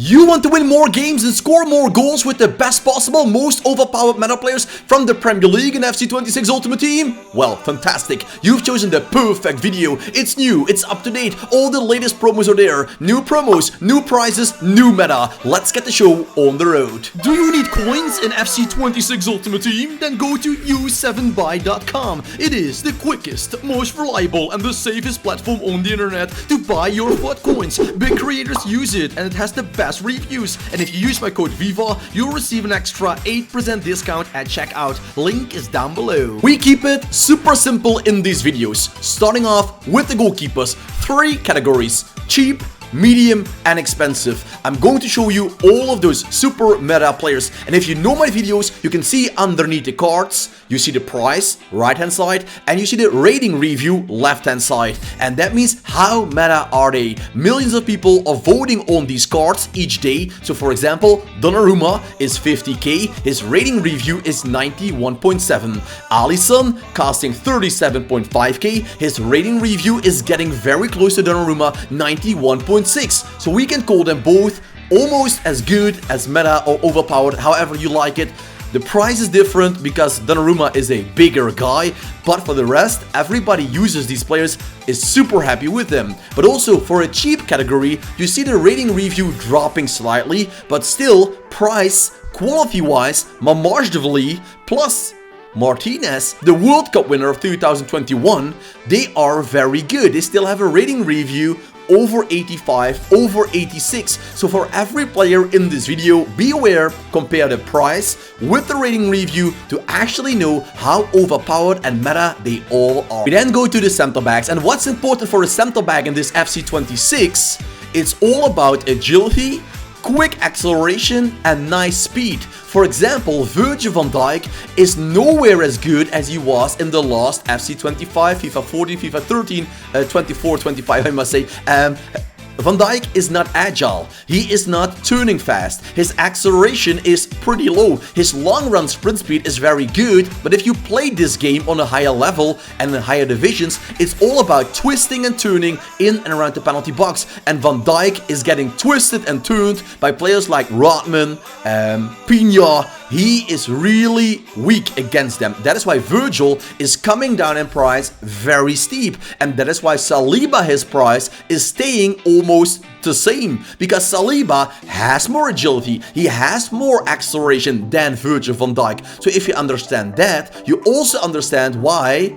You want to win more games and score more goals with the best possible, most overpowered meta players from the Premier League and FC26 Ultimate Team? Well, fantastic. You've chosen the perfect video. It's new, it's up to date, all the latest promos are there. New promos, new prizes, new meta. Let's get the show on the road. Do you need coins in FC26 Ultimate Team? Then go to u7buy.com. It is the quickest, most reliable and the safest platform on the internet to buy your FUT coins. Big creators use it and it has the best reviews, and if you use my code VIVA, you'll receive an extra 8% discount at checkout. Link is down below. We keep it super simple in these videos, starting off with the goalkeepers. 3 categories: cheap, medium and expensive. I'm going to show you all of those super meta players, and if you know my videos, you can see underneath the cards, you see the price right hand side and you see the rating review left hand side, and that means how meta are they. Millions of people are voting on these cards each day. So for example, Donnarumma is 50k, his rating review is 91.7. Alisson costing 37.5k, his rating review is getting very close to Donnarumma, 91.6. So we can call them both almost as good as meta or overpowered, however you like it. The price is different because Donnarumma is a bigger guy, but for the rest, everybody uses these players, is super happy with them. But also for a cheap category, you see the rating review dropping slightly, but still price, quality-wise, Mamardashvili plus Martinez, the World Cup winner of 2021, they are very good. They still have a rating review over 85, over 86. So for every player in this video, be aware, compare the price with the rating review to actually know how overpowered and meta they all are. We then go to the center backs, and what's important for a center back in this FC26, it's all about agility, quick acceleration and nice speed. For example, Virgil van Dijk is nowhere as good as he was in the last FC25, FIFA 14, FIFA 13, 24, 25 I must say. Van Dijk is not agile, he is not turning fast, his acceleration is pretty low, his long run sprint speed is very good, but if you play this game on a higher level and in higher divisions, it's all about twisting and turning in and around the penalty box, and Van Dijk is getting twisted and turned by players like Rodman, Pina. He is really weak against them. That is why Virgil is coming down in price very steep, and that is why Saliba, his price is staying almost the same, because Saliba has more agility, he has more acceleration than Virgil van Dijk. So if you understand that, you also understand why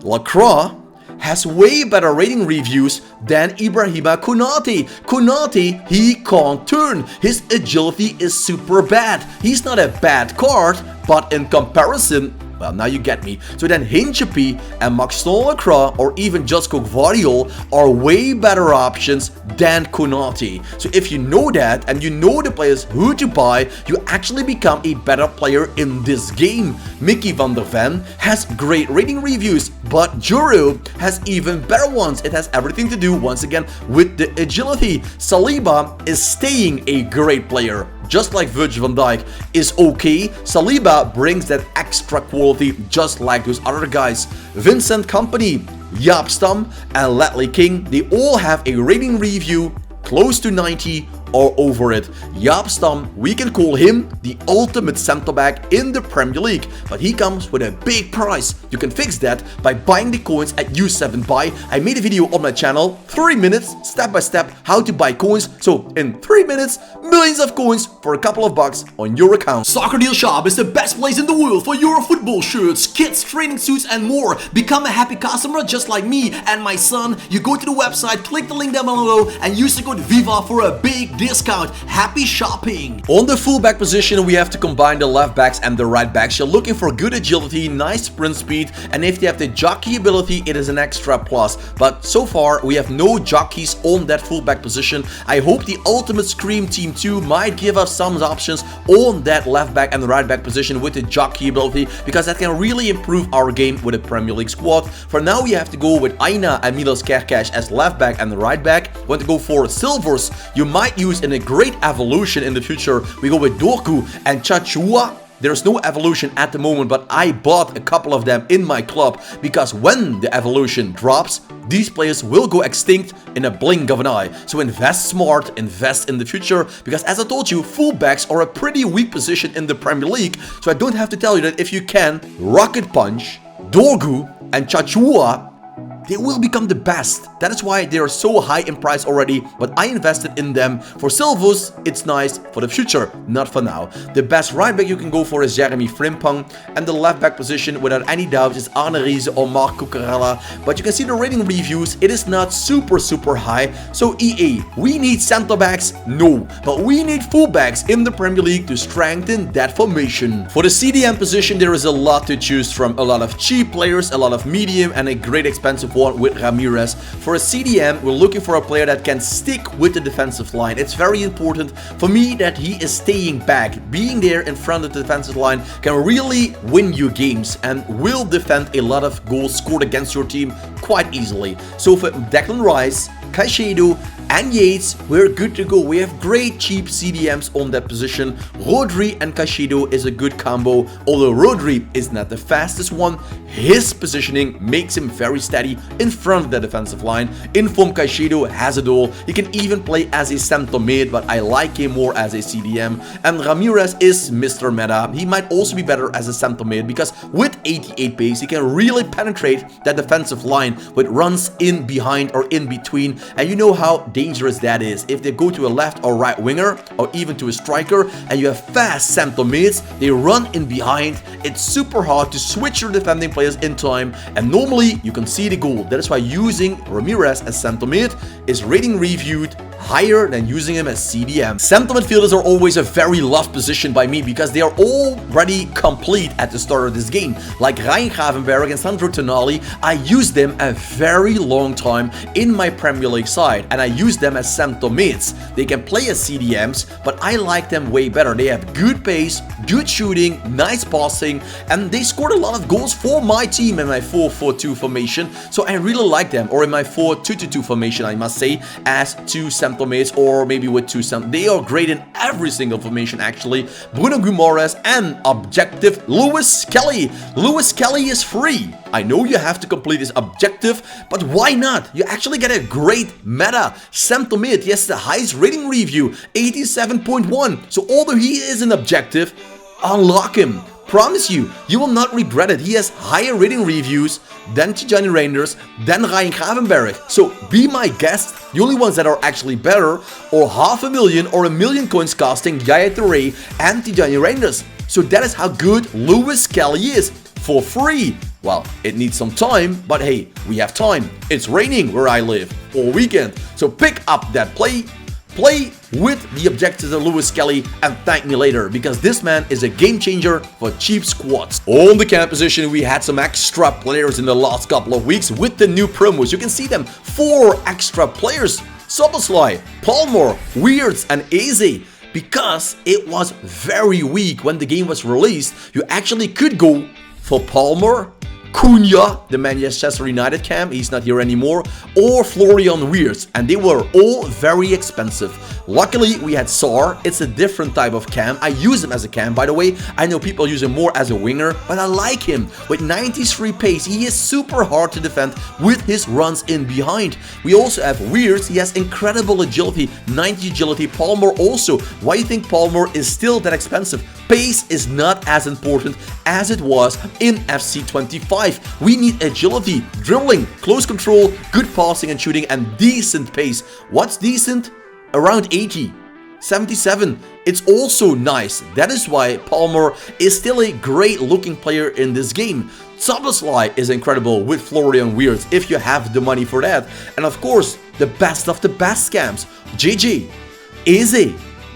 Lacroix has way better rating reviews than Ibrahima Konate. Konate, he can't turn. His agility is super bad. He's not a bad card, but in comparison, well, now you get me. So then Hinchapie and Maxton Lacroix or even Josko Gvardiol are way better options than Konate. So if you know that and you know the players who to buy, you actually become a better player in this game. Mickey van der Ven has great rating reviews, but Juro has even better ones. It has everything to do, once again, with the agility. Saliba is staying a great player. Just like Virgil van Dijk is okay, Saliba brings that extra quality just like those other guys. Vincent Kompany, Jaap Stam and Ledley King, they all have a rating review close to 90 or over it. Jaap Stam, we can call him the ultimate center back in the Premier League, but he comes with a big price. You can fix that by buying the coins at U7Buy. I made a video on my channel, 3 minutes, step by step, how to buy coins. So in 3 minutes, millions of coins for a couple of bucks on your account. Soccer Deal Shop is the best place in the world for your football shirts, kits, training suits and more. Become a happy customer just like me and my son. You go to the website, click the link down below and use the code VIVA for a big discount. Happy shopping! On the fullback position, we have to combine the left backs and the right backs. You're looking for good agility, nice sprint speed, and if they have the jockey ability, it is an extra plus. But so far, we have no jockeys on that fullback position. I hope the Ultimate Scream Team 2 might give us some options on that left back and right back position with the jockey ability, because that can really improve our game with a Premier League squad. For now, we have to go with Aina and Milos Kerkash as left back and right back. Want to go for silvers, you might use in a great evolution in the future. We go with Dorku and Chachua there's no evolution at the moment, but I bought a couple of them in my club because when the evolution drops, these players will go extinct in a blink of an eye. So invest smart, invest in the future, because as I told you, fullbacks are a pretty weak position in the Premier League. So I don't have to tell you that if you can Rocket Punch, Dorgu and Chachua, they will become the best. That is why they are so high in price already, but I invested in them. For Silvus, it's nice for the future, not for now. The best right back you can go for is Jeremy Frimpong, and the left back position, without any doubt, is Arne Riese or Marc Cucurella. But you can see the rating reviews, it is not super high. So EA, we need center backs? No, but we need fullbacks in the Premier League to strengthen that formation. For the CDM position, there is a lot to choose from. A lot of cheap players, a lot of medium, and a great expensive one with Ramirez. For a CDM, we're looking for a player that can stick with the defensive line. It's very important for me that he is staying back. Being there in front of the defensive line can really win you games and will defend a lot of goals scored against your team quite easily. So for Declan Rice, Caicedo and Yates, we're good to go. We have great cheap CDMs on that position. Rodri and Caicedo is a good combo. Although Rodri is not the fastest one, his positioning makes him very steady in front of the defensive line. Inform Caicedo has it all. He can even play as a center mid, but I like him more as a CDM. And Ramirez is Mr. Meta. He might also be better as a center mid because with 88 pace, he can really penetrate that defensive line with runs in behind or in between. And you know how dangerous that is. If they go to a left or right winger or even to a striker and you have fast center mids, they run in behind. It's super hard to switch your defending players in time, and normally you can see the goal. That is why using Ramirez as center mid is rating reviewed higher than using him as CDM. Center midfielders are always a very loved position by me because they are already complete at the start of this game. Like Ryan Gravenberg and Sandro Tonali, I used them a very long time in my Premier League side, and I use them as center mids. They can play as CDMs, but I like them way better. They have good pace, good shooting, nice passing, and they scored a lot of goals for my team in my 4-4-2 formation. So I really like them, or in my 4-2-2 formation, I must say, as two center mids, or maybe with two center. They are great in every single formation actually. Bruno Guimaraes and objective Lewis Kelly. Lewis Kelly is free. I know you have to complete this objective, but why not? You actually get a great meta center mid. Yes, the highest rating review, 87.1. So although he is an objective, unlock him. Promise you, you will not regret it. He has higher rating reviews than Tijani Reinders, than Ryan Gravenberg. So be my guest. The only ones that are actually better are 500,000 or 1 million coins costing Yaya Touré and Tijani Reinders. So that is how good Lewis Kelly is for free. Well, it needs some time, but hey, we have time. It's raining where I live all weekend. So pick up that play with the objectives of Lewis Kelly and thank me later, because this man is a game changer for cheap squads. On the camp position, we had some extra players in the last couple of weeks with the new promos. You can see them, 4 extra players: Soboslai, Palmer, Weirds and Eze. Because it was very weak when the game was released, you actually could go for Palmer, Cunha, the Manchester United cam, he's not here anymore, or Florian Wirtz, and they were all very expensive. Luckily, we had Saar. It's a different type of cam. I use him as a cam, by the way. I know people use him more as a winger, but I like him. With 93 pace, he is super hard to defend with his runs in behind. We also have Wirtz. He has incredible agility, 90 agility. Palmer also. Why do you think Palmer is still that expensive? Pace is not as important as it was in FC 25. We need agility, dribbling, close control, good passing and shooting, and decent pace. What's decent? Around 80, 77. It's also nice. That is why Palmer is still a great looking player in this game. Soboslai is incredible with Florian Wirtz if you have the money for that. And of course, the best of the best scams. JJ, Eze,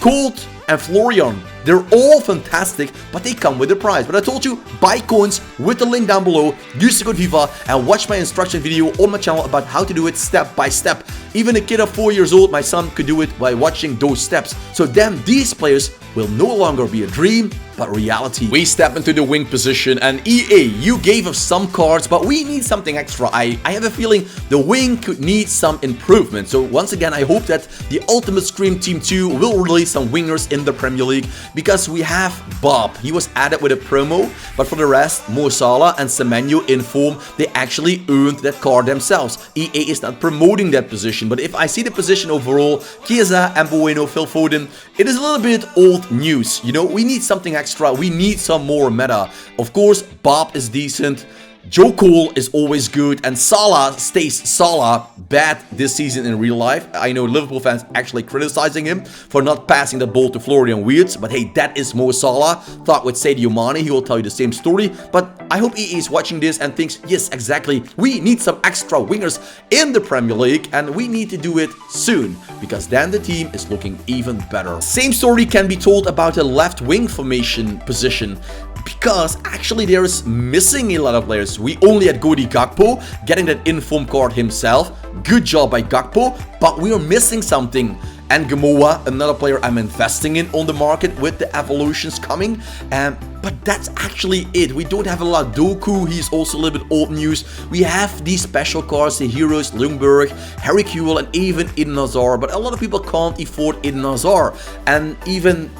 Colt and Florian. They're all fantastic, but they come with a price. But I told you, buy coins with the link down below, use the code Viva, and watch my instruction video on my channel about how to do it step by step. Even a kid of 4 years old, my son, could do it by watching those steps. So then these players will no longer be a dream, but reality. We step into the wing position, and EA, you gave us some cards, but we need something extra. I have a feeling the wing could need some improvement. So once again, I hope that the Ultimate Scream Team 2 will release some wingers in the Premier League, because we have Bob. He was added with a promo, but for the rest, Mo Salah and Semenyo in form, they actually earned that card themselves. EA is not promoting that position, but if I see the position overall, Chiesa, Mbueno, Phil Foden, it is a little bit old news. You know, we need something extra. We need some more meta. Of course, Bob is decent. Joe Cole is always good, and Salah stays Salah. Bad this season in real life. I know Liverpool fans actually criticizing him for not passing the ball to Florian Wirtz, but hey, that is Mo Salah. Thought with Sadio Mane, he will tell you the same story, but I hope EA is watching this and thinks, yes, exactly, we need some extra wingers in the Premier League, and we need to do it soon, because then the team is looking even better. Same story can be told about the left wing formation position, because actually there is missing a lot of players. We only had Cody Gakpo getting that inform card himself. Good job by Gakpo, but we are missing something. And Gamoa, another player I'm investing in on the market with the evolutions coming. But that's actually it. We don't have a lot. Doku, he's also a little bit old news. We have these special cards, the heroes, Ljungberg, Harry Kewell, and even Eden Hazard. But a lot of people can't afford Eden Hazard. And even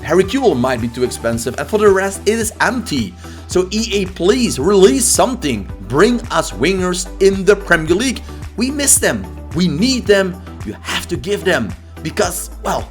Harry Kewell might be too expensive, and for the rest, it is empty. So EA, please release something. Bring us wingers in the Premier League. We miss them. We need them. You have to give them. Because, well,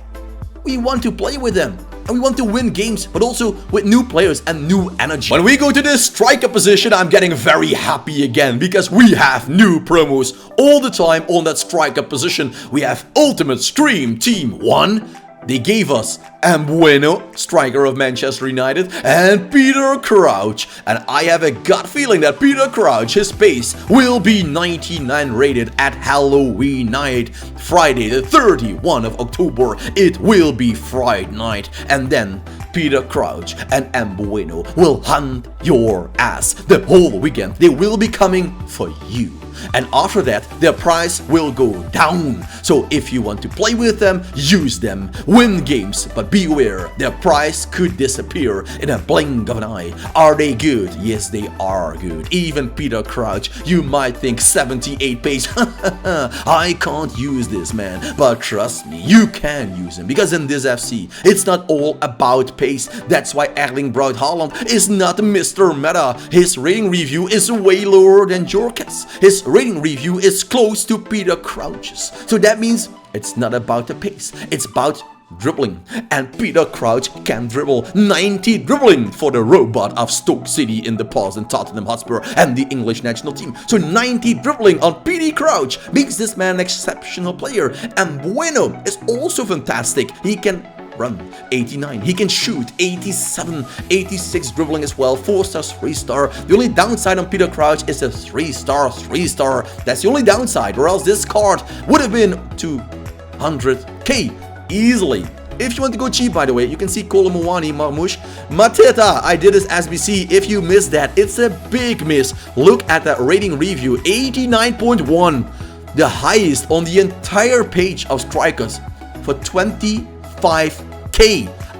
we want to play with them. And we want to win games, but also with new players and new energy. When we go to this striker position, I'm getting very happy again, because we have new promos all the time on that striker position. We have Ultimate Stream Team 1. They gave us Mbueno, striker of Manchester United, and Peter Crouch. And I have a gut feeling that Peter Crouch, his pace, will be 99 rated at Halloween night. Friday the 31st of October, it will be Friday night. And then Peter Crouch and Mbueno will hunt your ass the whole weekend. They will be coming for you. And after that, their price will go down. So if you want to play with them, use them, win games, but beware, their price could disappear in a blink of an eye. Are they good? Yes, they are good. Even Peter Crouch, you might think 78 pace, I can't use this, man. But trust me, you can use him, because in this FC, it's not all about pace. That's why Erling Braut Haaland is not Mr. Meta. His rating review is way lower than Jorka's. His rating review is close to Peter Crouch's. So that means it's not about the pace, it's about dribbling. And Peter Crouch can dribble 90 dribbling for the robot of Stoke City in the past, and Tottenham Hotspur and the English national team. So 90 dribbling on PD Crouch makes this man an exceptional player. And Bueno is also fantastic. He can run 89, he can shoot 87, 86 dribbling as well, 4-star, 3-star. The only downside on Peter Crouch is a 3-star, 3-star. That's the only downside, or else this card would have been 200k easily. If you want to go cheap, by the way, you can see Kolo Muani, Marmoush, Mateta. I did his SBC. If you missed that, it's a big miss. Look at that rating review, 89.1, the highest on the entire page of strikers for 25k.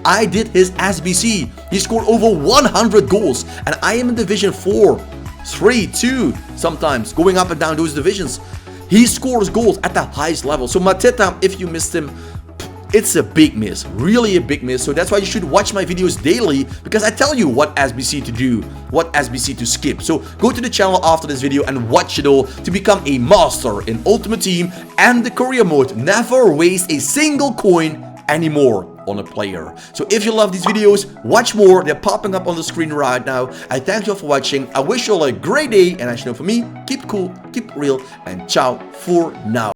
I did his SBC. He scored over 100 goals, and I am in Division 4, 3, 2, sometimes going up and down those divisions. He scores goals at the highest level. So Mateta, if you missed him, it's a big miss, really a big miss. So that's why you should watch my videos daily, because I tell you what SBC to do, what SBC to skip. So go to the channel after this video and watch it all to become a master in Ultimate Team and the career mode. Never waste a single coin anymore on a player. So if you love these videos, watch more. They're popping up on the screen right now. I thank you all for watching. I wish you all a great day, and as you know, for me, keep cool, keep real, and ciao for now.